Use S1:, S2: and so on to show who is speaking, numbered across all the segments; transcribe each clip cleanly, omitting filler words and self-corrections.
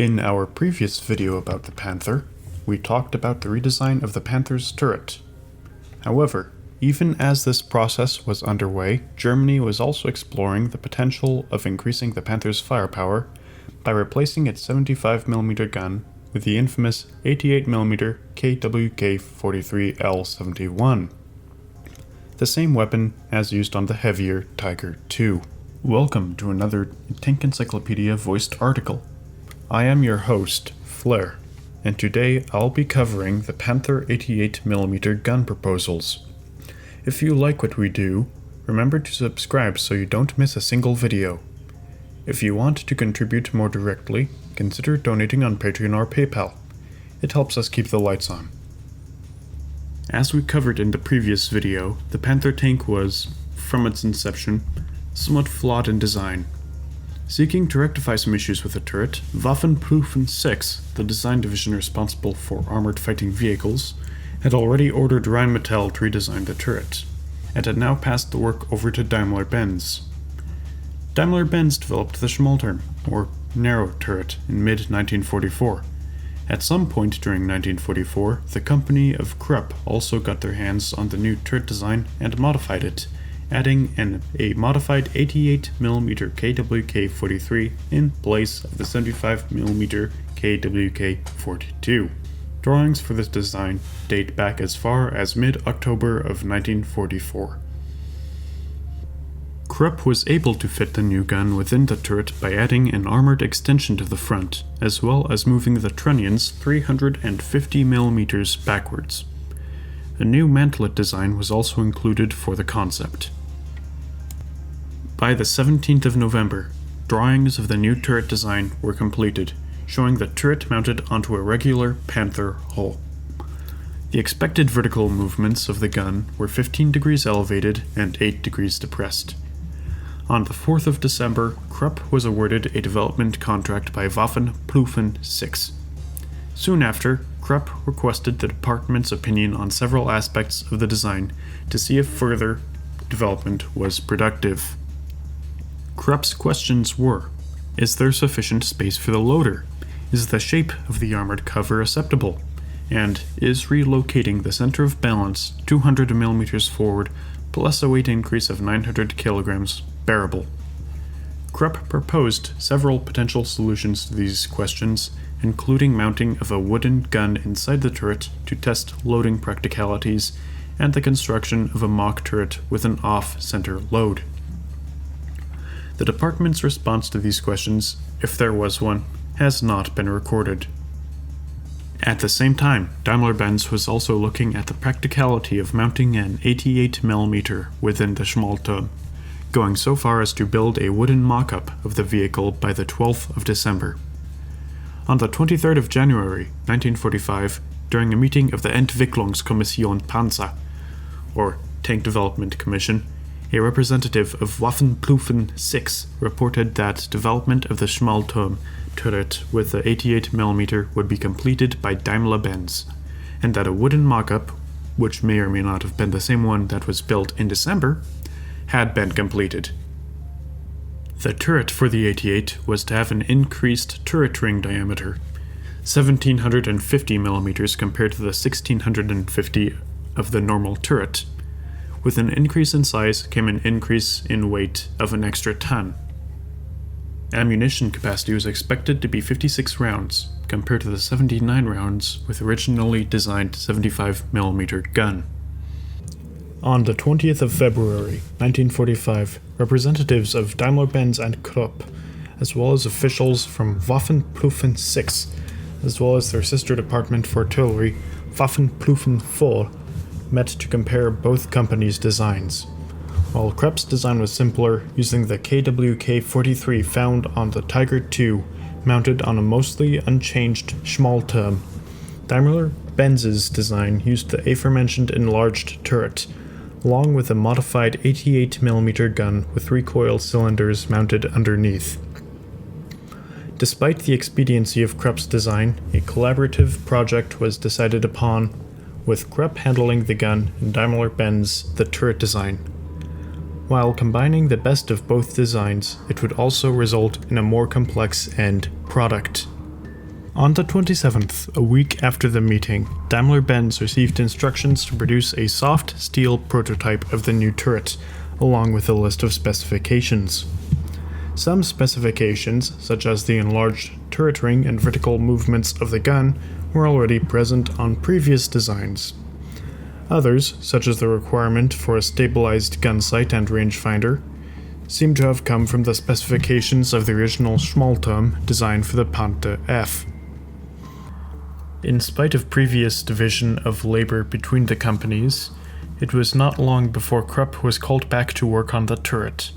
S1: In our previous video about the Panther, we talked about the redesign of the Panther's turret. However, even as this process was underway, Germany was also exploring the potential of increasing the Panther's firepower by replacing its 75mm gun with the infamous 88mm Pz.Kpfw, the same weapon as used on the heavier Tiger II. Welcome to another Tank Encyclopedia voiced article. I am your host, Flair, and today I'll be covering the Panther 88mm gun proposals. If you like what we do, remember to subscribe so you don't miss a single video. If you want to contribute more directly, consider donating on Patreon or PayPal. It helps us keep the lights on. As we covered in the previous video, the Panther tank was, from its inception, somewhat flawed in design. Seeking to rectify some issues with the turret, Waffenprüfung 6, the design division responsible for armored fighting vehicles, had already ordered Rheinmetall to redesign the turret, and had now passed the work over to Daimler-Benz. Daimler-Benz developed the Schmalturm, or narrow turret, in mid-1944. At some point during 1944, the company of Krupp also got their hands on the new turret design and modified it, adding a modified 88mm Kwk-43 in place of the 75mm Kwk-42. Drawings for this design date back as far as mid-October of 1944. Krupp was able to fit the new gun within the turret by adding an armored extension to the front, as well as moving the trunnions 350mm backwards. A new mantlet design was also included for the concept. By the 17th of November, drawings of the new turret design were completed, showing the turret mounted onto a regular Panther hull. The expected vertical movements of the gun were 15 degrees elevated and 8 degrees depressed. On the 4th of December, Krupp was awarded a development contract by Waffenprüfung 6. Soon after, Krupp requested the department's opinion on several aspects of the design to see if further development was productive. Krupp's questions were: is there sufficient space for the loader? Is the shape of the armored cover acceptable? And is relocating the center of balance 200mm forward plus a weight increase of 900 kilograms bearable? Krupp proposed several potential solutions to these questions, including mounting of a wooden gun inside the turret to test loading practicalities, and the construction of a mock turret with an off-center load. The department's response to these questions, if there was one, has not been recorded. At the same time, Daimler-Benz was also looking at the practicality of mounting an 88mm within the Schmalturm, going so far as to build a wooden mock-up of the vehicle by the 12th of December. On the 23rd of January, 1945, during a meeting of the Entwicklungskommission Panzer, or Tank Development Commission, a representative of Waffenprüfung 6 reported that development of the Schmalturm turret with the 88mm would be completed by Daimler-Benz, and that a wooden mock-up, which may or may not have been the same one that was built in December, had been completed. The turret for the 88 was to have an increased turret ring diameter, 1750mm compared to the 1650 of the normal turret. With an increase in size came an increase in weight of an extra ton. Ammunition capacity was expected to be 56 rounds, compared to the 79 rounds with originally designed 75mm gun. On the 20th of February, 1945, representatives of Daimler-Benz and Krupp, as well as officials from Waffenprüfung 6, as well as their sister department for artillery, Waffenprüfung 4, met to compare both companies' designs. While Krupp's design was simpler, using the Kwk-43 found on the Tiger II, mounted on a mostly unchanged Schmalturm, Daimler-Benz's design used the aforementioned enlarged turret, along with a modified 88mm gun with recoil cylinders mounted underneath. Despite the expediency of Krupp's design, a collaborative project was decided upon, with Krupp handling the gun and Daimler-Benz the turret design. While combining the best of both designs, it would also result in a more complex end product. On the 27th, a week after the meeting, Daimler-Benz received instructions to produce a soft steel prototype of the new turret, along with a list of specifications. Some specifications, such as the enlarged turret ring and vertical movements of the gun, were already present on previous designs. Others, such as the requirement for a stabilized gun sight and rangefinder, seem to have come from the specifications of the original Schmalturm designed for the Panther F. In spite of previous division of labor between the companies, it was not long before Krupp was called back to work on the turret.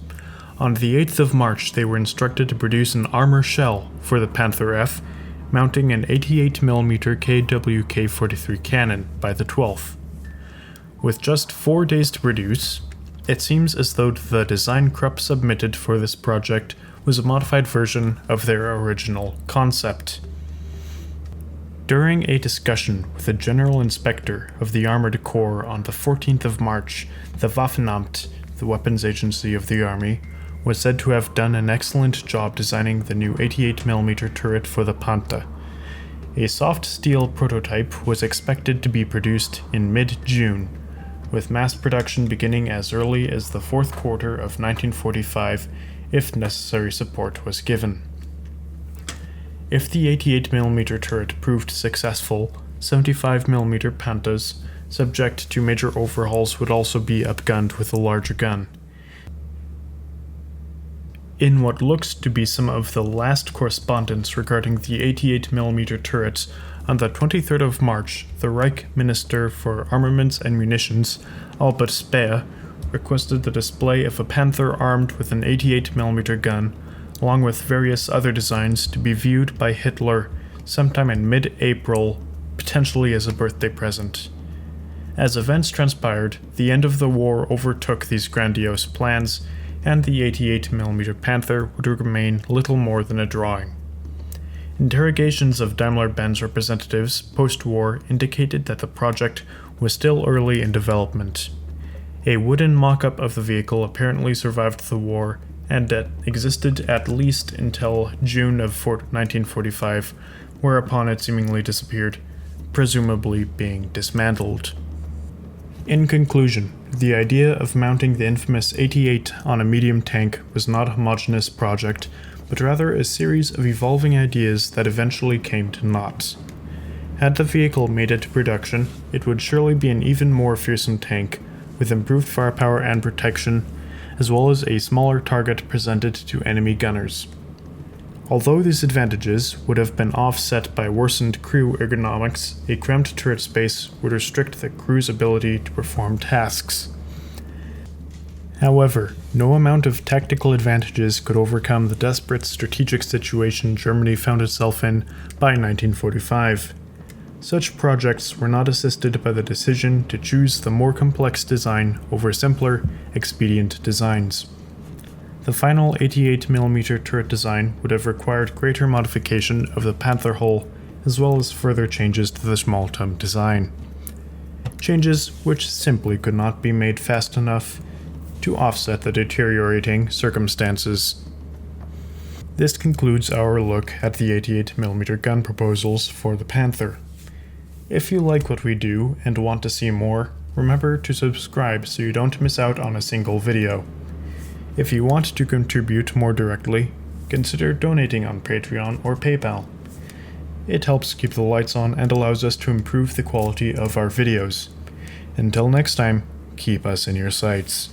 S1: On the 8th of March, they were instructed to produce an armor shell for the Panther F, mounting an 88mm Kpfw cannon by the 12th. With just 4 days to produce, it seems as though the design Krupp submitted for this project was a modified version of their original concept. During a discussion with the General Inspector of the Armored Corps on the 14th of March, the Waffenamt, the weapons agency of the Army, was said to have done an excellent job designing the new 88mm turret for the Panther. A soft steel prototype was expected to be produced in mid-June, with mass production beginning as early as the fourth quarter of 1945 if necessary support was given. If the 88mm turret proved successful, 75mm Panthers, subject to major overhauls, would also be upgunned with a larger gun. In what looks to be some of the last correspondence regarding the 88mm turrets, on the 23rd of March, the Reich Minister for Armaments and Munitions, Albert Speer, requested the display of a Panther armed with an 88mm gun, along with various other designs, to be viewed by Hitler sometime in mid-April, potentially as a birthday present. As events transpired, the end of the war overtook these grandiose plans, and the 88mm Panther would remain little more than a drawing. Interrogations of Daimler-Benz representatives post-war indicated that the project was still early in development. A wooden mock-up of the vehicle apparently survived the war, and that existed at least until June of 1945, whereupon it seemingly disappeared, presumably being dismantled. In conclusion, the idea of mounting the infamous 88 on a medium tank was not a homogeneous project, but rather a series of evolving ideas that eventually came to naught. Had the vehicle made it to production, it would surely be an even more fearsome tank, with improved firepower and protection, as well as a smaller target presented to enemy gunners. Although these advantages would have been offset by worsened crew ergonomics, a cramped turret space would restrict the crew's ability to perform tasks. However, no amount of tactical advantages could overcome the desperate strategic situation Germany found itself in by 1945. Such projects were not assisted by the decision to choose the more complex design over simpler, expedient designs. The final 88mm turret design would have required greater modification of the Panther hull, as well as further changes to the Schmalturm design. Changes which simply could not be made fast enough to offset the deteriorating circumstances. This concludes our look at the 88mm gun proposals for the Panther. If you like what we do and want to see more, remember to subscribe so you don't miss out on a single video. If you want to contribute more directly, consider donating on Patreon or PayPal. It helps keep the lights on and allows us to improve the quality of our videos. Until next time, keep us in your sights.